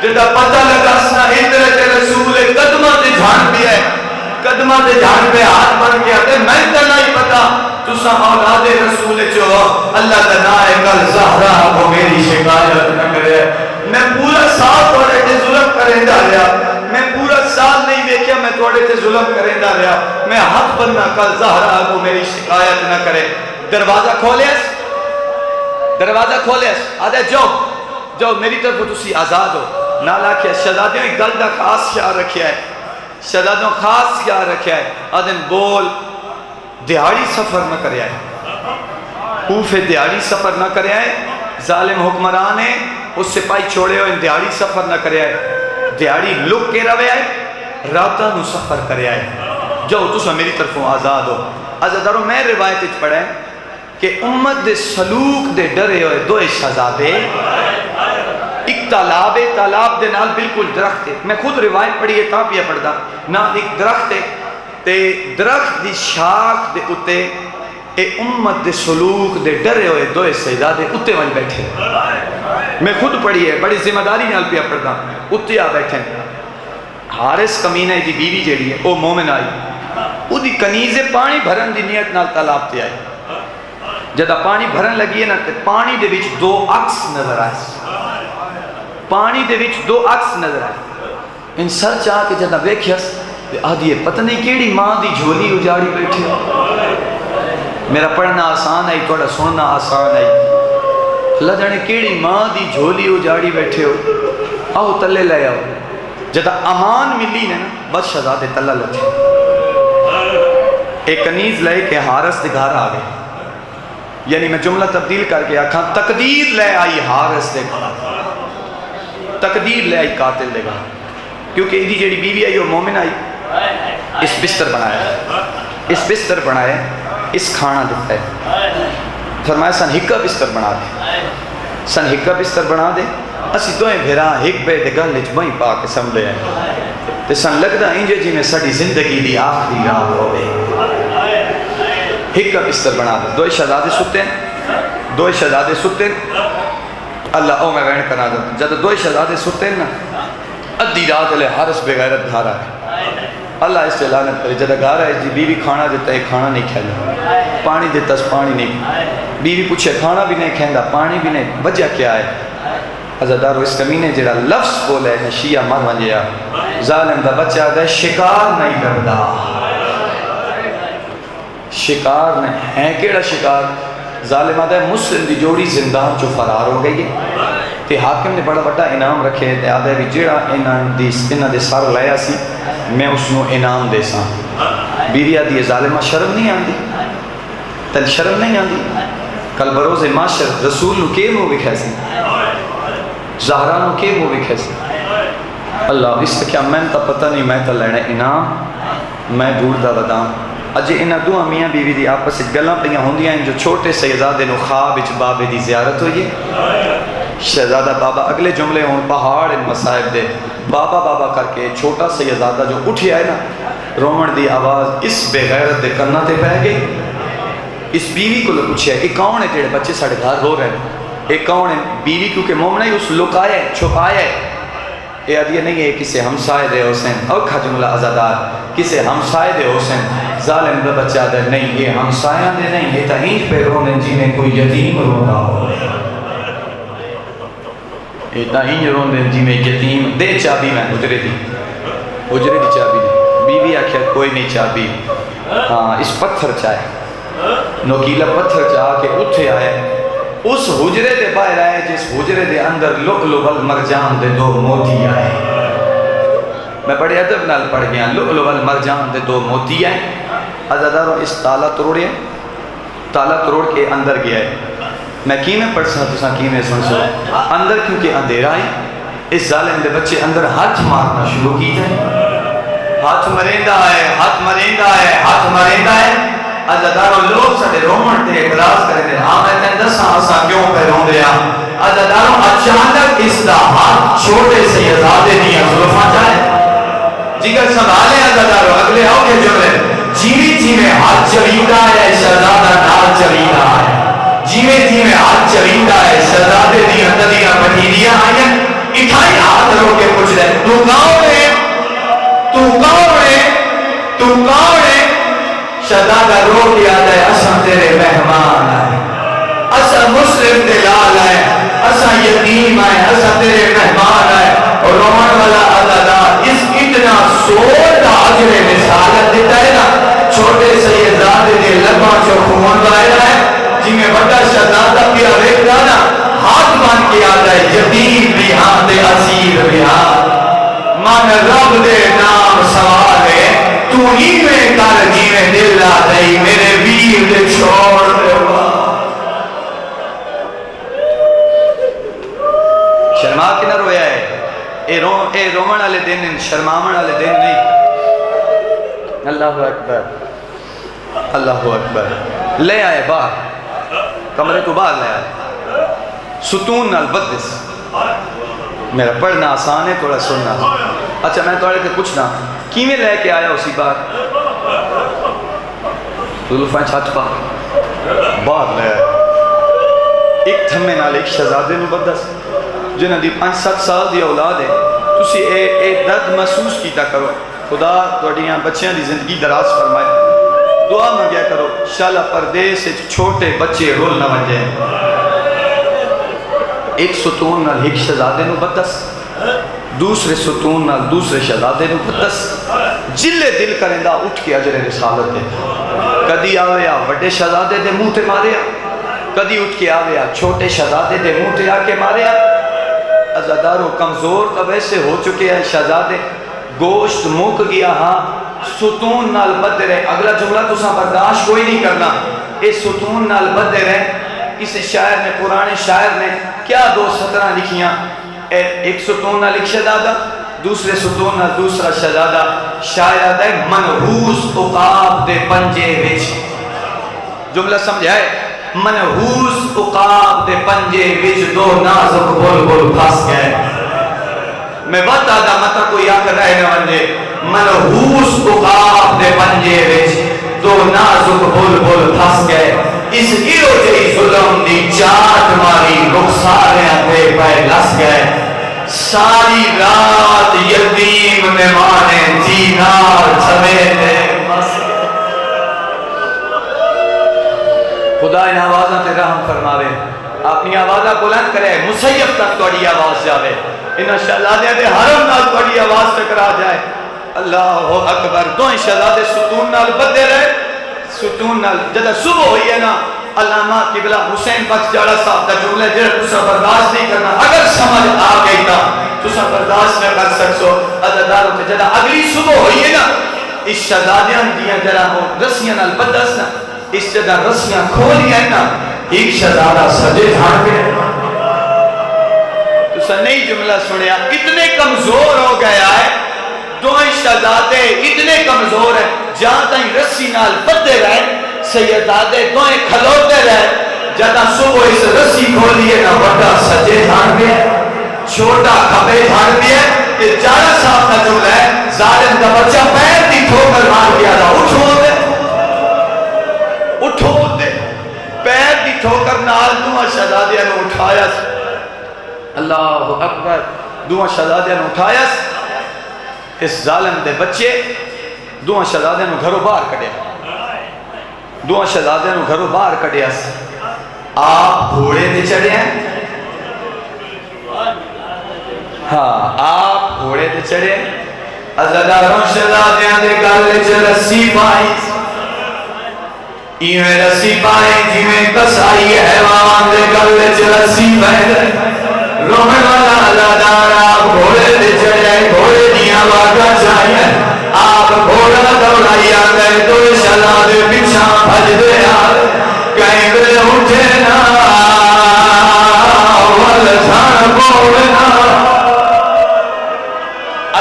جدا پتہ لگا سنا ادرت رسول قدمہ تے جھان پہ ہے، قدمہ تے جھان پہ ہاتھ بن گیا تے میں تے نہیں پتا تسا اولاد رسول چو اللہ کا نام ہے کل زہرا کو میری شکایت نہ کرے۔ میں پورا سال تھوڑے تے ظلم کریندا رہا، میں پورا سال نہیں دیکھیا میں تھوڑے تے ظلم کریندا رہا، میں ہاتھ بننا کل زہرا کو میری شکایت نہ کرے۔ دروازہ کھولیس، دروازہ کھولیس، آدھے جو میری طرف تسی آزاد ہو۔ نالا کیا شہزادیوں ایک گل دا خاص خیال رکھیا ہے، شہزادیوں خاص خیال رکھیا ہے، آدھن بول دیہاڑی سفر نہ کریا ہے، کوفے دیہاڑی سفر نہ کریا ہے، ظالم حکمران ہے اس سپاہی چھوڑے ہوئے دیہاڑی سفر نہ کریا ہے، دیہاڑی لک کے روے ہے، راتاں نو سفر کریا ہے۔ جو تسا میری طرفوں آزاد ہو۔ عزیزارو میں روایت اچ پڑھا ہے کہ امت دے سلوک دے ڈرے ہوئے دو شہزادے، ایک تالاب ہے، تالاب دے نال بالکل درخت ہے، میں خود روایت پڑھی ہے تاں پیا پڑھدا نا، ایک درخت ہے تے درخت دی شاخ دے اتے اے امت دے سلوک دے ڈرے ہوئے دو شہزادے اتے ون بیٹھے، میں خود پڑھی ہے بڑی ذمہ داری نال پیا پڑھدا، اتے آ بیٹھے۔ حارث کمینہ دی بیوی جیڑی ہے او مومن آئی، او دی کنیزے پانی بھرن دی نیت نال تالاب تے آئی، جدا پانی بھرن لگی ہے نا تے پانی دے وچ دو عکس نظر آئے، پانی دے وچ دو عکس نظر آئے، ان سر چاہ کے جدا ویکھیس تے آدھی ہے پتہ نہیں کیڑی ماں دی جھولی اجاڑی بیٹھے ہو۔ میرا پڑھنا آسان ہے تھوڑا سننا آسان ہے، اللہ جانے کیڑی ماں دی جھولی اجاڑی بیٹھے ہو، آؤ تلے لے آؤ۔ جدا امان ملی نے نا بس شہزادے تلہ لٹھے، ایک کنیز لے کے حارث دے گھر آ گئے، یعنی میں جملہ تبدیل کر کے آکھاں تقدیر لے آئی حارث دے گھر، تقدیر لے آئی قاتل دے گھر، کیونکہ ایدھی جیڑی بیوی آئی وہ مومن آئی، اس بستر بنایا، اس بستر بنایا، اس کھانا دیتا ہے، فرمایا سن ہکا بستر بنا دے، سن ہکا بستر بنا دے، اسی دوئیں بھیرا ہک بے دے گل لچ بہیں پا کے سملے ہیں، تے سن لگدا انجے جی میں سڑی زندگی دی آخری رات ہوئے، ہکا بستر بنا دے، دوئے شہزادے ستے ہیں، دوئے شہزادے ستے ہیں، اللہ او میں وین کرا دے، جد دوئے شہزادے ستے ہیں نا، ادھی رات لے حارث بغیرت گھارا ہے، اللہ اس سے لعنت کرے، جدہ گھارا ہے جی بیوی کھانا دیتا ہے کھانا نہیں کھیلا، پانی دیتا ہے پانی نہیں، بیوی پوچھے کھانا بھی نہیں کھیندا پانی بھی نہیں، وجہ کیا ہے؟ عزادارو اس کمینے جڑا لفظ بولے ہے شیعہ مر ونجیا، ظالم دا بچہ دے شکار نہیں کردا، شکار نہیں ہے، کیڑا شکار؟ ظالم آدھا ہے مسلم دی جوڑی زندان چو فرار ہو گئی ہے، تے حاکم نے بڑا بڑا انعام رکھے، تے آدھا ہے بھی جیڑا انہاں دے سار لیا سی میں اس نو انعام دے ساں، بیوی آدھی ہے ظالمہ شرم نہیں آندی، تل شرم نہیں آندی، کل بروز معاشر رسول نو کے مو بکھے سی، زہرا نو کے مو بکھے سی، اللہ اس سے کیا میں تا پتہ نہیں میں تا لینے انعام میں دور دا ودام، اجے انہاں دو میاں بیوی دی آپس گلاں پیاں ہوندیاں ہیں جو چھوٹے شہزادے نو خواب وچ بابے دی زیارت ہوئی ہے، شہزادہ بابا اگلے جملے ہون پہاڑ ان مصائب دے، بابا بابا کر کے چھوٹا شہزادہ جو اٹھیا ہے نا رومن دی آواز اس بے غیرت دے کرنا تے پہ گئی، اس بیوی کو پوچھیا کہ کون ہے تیرے بچے ساڑھے گھر رو رہے ہیں، ایک کون ہے؟ بیوی کیونکہ مومنہ ہی اس لکایا ہے چھپایا ہے، یہ عدیہ نہیں ہے کسے ہمسائے دے حسین، اوکھا جملہ عزادار کسے ہمسائے دے حسین، ظالم دا بچہ دے نہیں یہ ہمسایہ دے نہیں، یہ تہینج پہ رونے جنہیں کوئی یتیم رونا ہو، یہ تہینج رونے جنہیں یتیم دے چابی میں اجرے دی چابی دی، بیوی آکھیا کوئی نہیں چابی، ہاں اس پتھر چاہے، نوکیلا پتھر چاہ کے اٹھے آئے، اس حجرے دے باہر آئے جس حجرے دے اندر لؤلؤ والمرجان دے دو موتی آئے، میں بڑے ادب نال پڑھ گیا، لؤلؤ والمرجان دے دو موتی آئے، عزاداروں اس تالا تروڑے، تالا تروڑ کے اندر گیا ہے، میں کیمیں پڑھ سا تو سا کیمیں سن سو، اندر کیونکہ اندھیرا ہے، اس ظالم دے بچے اندر ہاتھ مارنا شروع کی جائے، ہاتھ مریندہ ہے، ہاتھ مریندہ ہے، ہاتھ مریندہ ہے، عزاداروں لوگ سڑے رومن تے اعتراض کریں دے، ہاں میں تین دساں ہسا کیوں پہ رون دیا، عزاداروں اچانک اس دا ہاتھ چھوٹے سے یزادے دیا ظلفہ جائے، جگر سنبھالے عزاداروں اگلے آؤ کے جملے، جیوی جیوے ہاتھ چلیدہ ہے شہزادہ نال چلیدہ ہے، جیوے جیوے ہاتھ چلیدہ ہے شہزادے دیا تدیہ پٹیدیاں آئیں، اٹھائی ہاتھ رو ہے تو کون ہے تو کون ہے تو کون ہے شہزادہ رو کے آتا ہے اساں تیرے مہمان آئے اساں مسلم دلال آئے اساں یتیم آئے اساں تیرے مہمان آئے اور رومن والا عددار اس اتنا سوٹا عجر رسالت دیتا ہے نا چھوٹے سیدزادے دے لباں جو خون باہر ہے جن میں بڑا شہزادہ پیا ویکھدا نا ہاتھ بن کے آ جائے یتیم بھی ہاں دے اسیر بھی ہاں من رب دے نام سوال ہے تو ہی میں کر جی میں دل لا دئی میرے ویر دے چھوڑ دے شرما کے نہ رویا ہے اے رومن والے دن شرماون والے دن نہیں اللہ اکبر اللہ اکبر لے آئے باہر کمرے کو باہر لے آئے ستون نال بدس میرا پڑھنا آسان ہے تھوڑا سننا اچھا میں توڑے کے پوچھنا کیویں لے کے آیا اسی بار زلفاں چھت پا باہر لے آئے ایک تھمے نال ایک شہزادے نو بدس جنہاں دی 5-7 سال دی اولاد ہے تسی اے درد محسوس کیتا کرو خدا توڑیاں بچیاں دی زندگی دراز فرمائے دعا منگیا کرو شالا پردیس چھوٹے بچے رول نہ بن جائیں ایک ستون نال ایک شہزادے نو بدس دوسرے ستون نال دوسرے شہزادے نو بدس جلے دل کرندہ اٹھ کے اجر رسالت دے کدی آویا وڈے شہزادے دے منہ تے ماریا کدی اٹھ کے آویا چھوٹے شہزادے دے منہ تے آ کے ماریا عزادارو کمزور تو ویسے ہو چکے ہیں شہزادے گوشت مک گیا ہاں ستون نال بدے رہے اگلا جملہ تو ساں برداشت کوئی نہیں کرنا اس ستون نال بدے رہے اس شاعر نے پرانے شاعر نے کیا 2 سطرہ لکھیاں ایک ستون نال ایک شہزادہ دوسرے ستون نال دوسرا شہزادہ شاعر ہے منحوس عقاب دے پنجے وچ جملہ سمجھائے منحوس عقاب دے پنجے وچ 2 نازک بلبل پھنس گئے میں بتا دا متا کوئی آ کر رہے نہ ونجے منحوس عقاب دے پنجے وچ 2 نازک بلبل پھنس گئے اس ایرو جی ظلم دی چاٹ ماری رخساریاں پہ پہ لس گئے ساری رات یتیم مہمانے دینار سمیتے خدا ان آوازوں تے رحم فرماوے اپنی آوازہ بلند کرے مسیب تک توڑی آواز جاوے انہاں شہزادے دے حرم نال توڑی آواز ٹکرا جائے اللہ اکبر دوئیں شہزادے ستون نال بدے رہے ستون نال جدہ صبح ہوئی ہے نا علامہ قبلہ حسین بخش جاڑا صاحب دا جملے جڑا تسا برداشت نہیں کرنا اگر سمجھ آ گئی تا تسا برداشت نہ کر سکسو عزاداروں تے جدہ اگلی صبح ہوئی ہے نا اس شہزادیاں دیاں جڑا ہو رسیاں نال بدس نا اس جگہ رسیاں کھولی ہیں نا ایک شہزادہ سجے دھان پہ تو سا نئی جملہ سنیا اتنے کمزور ہو گیا ہے دوئیں شہزادے اتنے کمزور ہیں جہاں تائیں رسی نال بدے رہے سیدادے دوئیں کھلوتے رہے جہاں صبح اس رسی کھولی ہے نا بڑا سجے دھان پہ چھوٹا کھبے دھان پہ کہ جارہ صاحب کا جملہ ہے ظالم کا بچہ پیر دی ٹھوکر مار گیا تھا اٹھو دے پیر دی ٹھوکر نال دوہاں شہزادیاں نے اٹھایا اللہ اکبر دوہاں شہزادیاں نے اٹھایا اس ظالم دے بچے دوہاں شہزادیاں نے گھروں باہر کڑیا دوہاں شہزادیاں نے گھروں باہر کڑیا آپ گھوڑے دے چڑھے ہیں ہاں آپ گھوڑے دے چڑھے عزاداروں شہزادیاں دے گالے چ رسی پائی ایویں رسی پائے جیویں کسائی حیوان دے گلے چ رسی پائے رومن والا عزادار آپ گھوڑے دے چڑھے گھوڑے دیاں واگا چاہیے آپ گھوڑا دوڑائی آگئے تو شہزادے پیچھا بھج دے آگئے کہیں بے اٹھے نا والجھان بولنا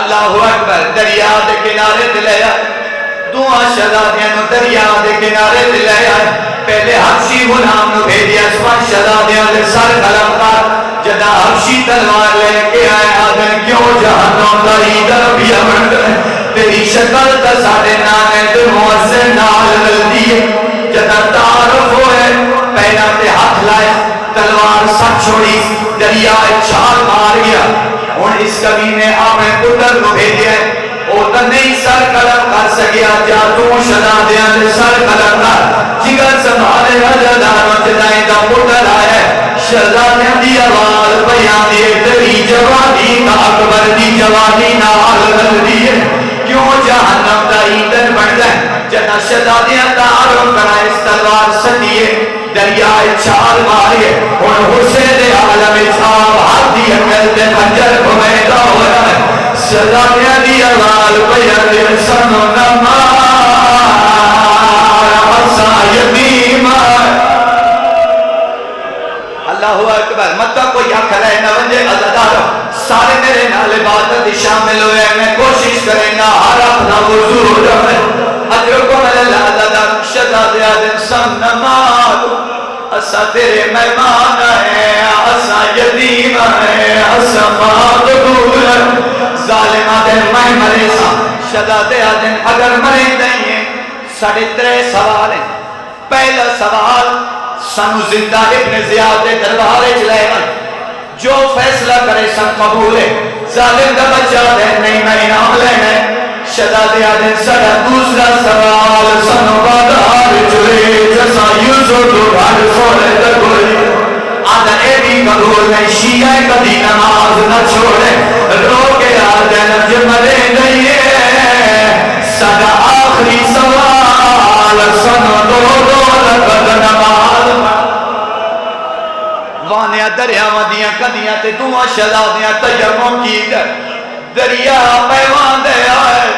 اللہ اکبر دریا دے کنارے دلیا دوہاں شہزادیاں نو دریا دے کنارے دلیا پہلے حبشی غلام نو بھیجیا سوان شہزادیاں دے سر قلم کر جدا حبشی تلوار لے کے آئے آدھن کیوں جہنم داری دربیا بند تیری شکل تا ساڑے نانے دے موزن نال ملدی جدا تعارف ہوئے پہنا تے ہاتھ لائے تلوار ساتھ چھوڑی دریا چھال مار گیا ہوں اس کبھی نے اپنے پتر کو بھیجا وہ تو نہیں سر قلم کر سکیا جا تو شہزادیاں دے سر قلم کر جگر سنبھالے ہزارداروں جدائیں دا پتر آیا شہزادیاں دی آواز بیان دی تیری جوانی کا اکبر دی جوانی نال رلدی ہے کیوں جہنم دا ایندھن بن گئے جنا شہزادیاں دا آرم کرائے اس تلوار سدیے دریائے چھال مارے اور حسین عالم صاحب ہاتھ دی عقل دے خنجر کو میدہ ہو رہا ہے شہزادیاں دی آواز بیان سنو نمار حسا یتیم اللہ اکبر مکہ کو یا کھلائے نونجے عزدارو سارے میرے نال عبادت شامل ہوئے میں کوشش کریں گا ہر اپنا وضو ہو جائے حضرکم اللہ عزدار شہزادیاں دن سن نمار اسا تیرے مہمان ہیں اسا یتیم ہیں اسا مغدور ظالمہ دن میں مرے سا شہزادیاں دن اگر مرے نہیں ہیں ساڑھے 3 سوال ہیں پہلا سوال سنو زندہ ابن زیاد دے دربارے چلائے گا جو فیصلہ کرے سن قبول ہے ظالم دا بچہ دے نہیں میں انعام لینے شہزادیاں دن ساڑھا دوسرا سوال سنو بادار جوئے جسا یوزو تو بھاڑ سوڑے در گوئی آدھا اے بھی قبول نہیں شیعہ کبھی نماز نہ چھوڑے رو کے آدھا نجم مرے نہیں ہے ساڑھا آخری سوال سنو دو لقد نماز وانیا دریاواں دیاں کدیاں تے دعا شہزادیاں تیمم کی دریا پیوان دے آئے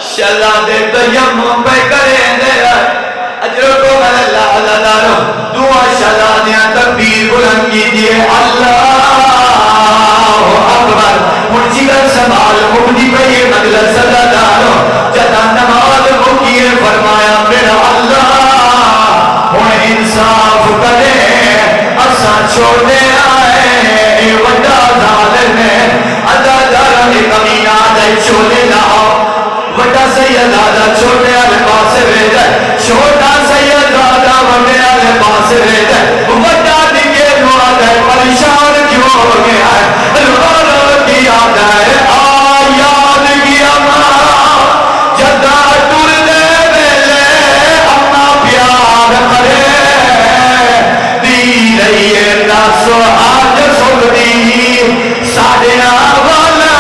شہزادے تیمم پہ کریں دے آئے اجرکم اللہ عزدارو دعا شہزادیاں تکبیر بلند کی دیئے اللہ اکبر مرجگر سنبھال مبنی پہ یہ مجلس عزدارو جتا نماز مکیے فرمایا میرا اللہ ہوں انصاف کرے اسا چھوڑے آئے اے وڈا ظالم ہے عزادارہ نے کمینہ دے چھوڑے نہ وڈا سیدادہ چھوڑے آلے پاسے بھیجے چھوٹا سیدادہ وڈے آلے پاسے بھیجے وڈا نکے دعا دے پریشان کیوں ہو گیا ہے رو کی آدھا ہے آیاد کی اماں جدہ ٹور دے بیلے اپنا پیار کرے دی رہیے ناسو آج سکتی ساڑھے آوالا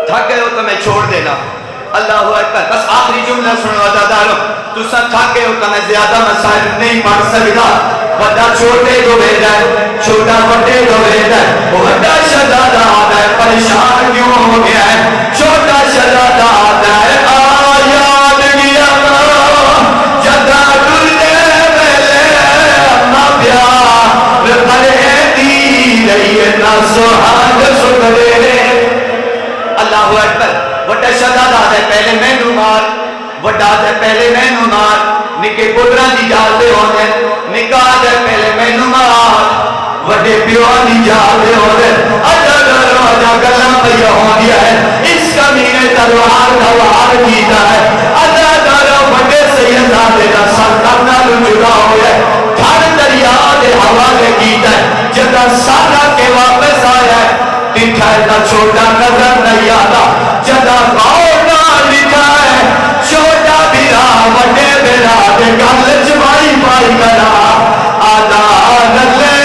تھک گئے ہو تو میں چھوڑ دینا اللہ اکبر بس آخری جملہ سنو عزادارو تو سب تھک گئے ہو تو میں زیادہ مسائل نہیں پڑھ سکتا وڈا چھوٹے کو بھیجا ہے چھوٹا وڈے کو بھیجا ہے وڈا شہزادہ آتا ہے پریشان کیوں ہو گیا ہے چھوٹا شہزادہ آتا ہے آیاد گیا جدہ ٹر دے پہلے اپنا پیار کرے دی رہی نا سہاگ سکرے اللہ اکبر وڈا شہزادہ آتا ہے پہلے میں نمار وڈا آتا ہے پہلے میں نمار نکے پترہ دی جاتے ہونے نکاح دے پہلے میں نمار وڈے پیوان دی جاتے ہونے اجا گلہ پہ ہو دیا ہے اس کمینے تلوار کا وار کیتا ہے اجا وڈے سیدادے دا سر کرنا لو جدا ہویا ہے گھر دریا دے حوالے کیتا ہے جدا سارا کے واپس آیا ہے لکھا ہے تا چھوٹا نظر نہیں آتا جدا باؤنا لکھا ہے چھوٹا بیرا وڈے بیرا دے گل چوائی پائی کرا آدھا نلے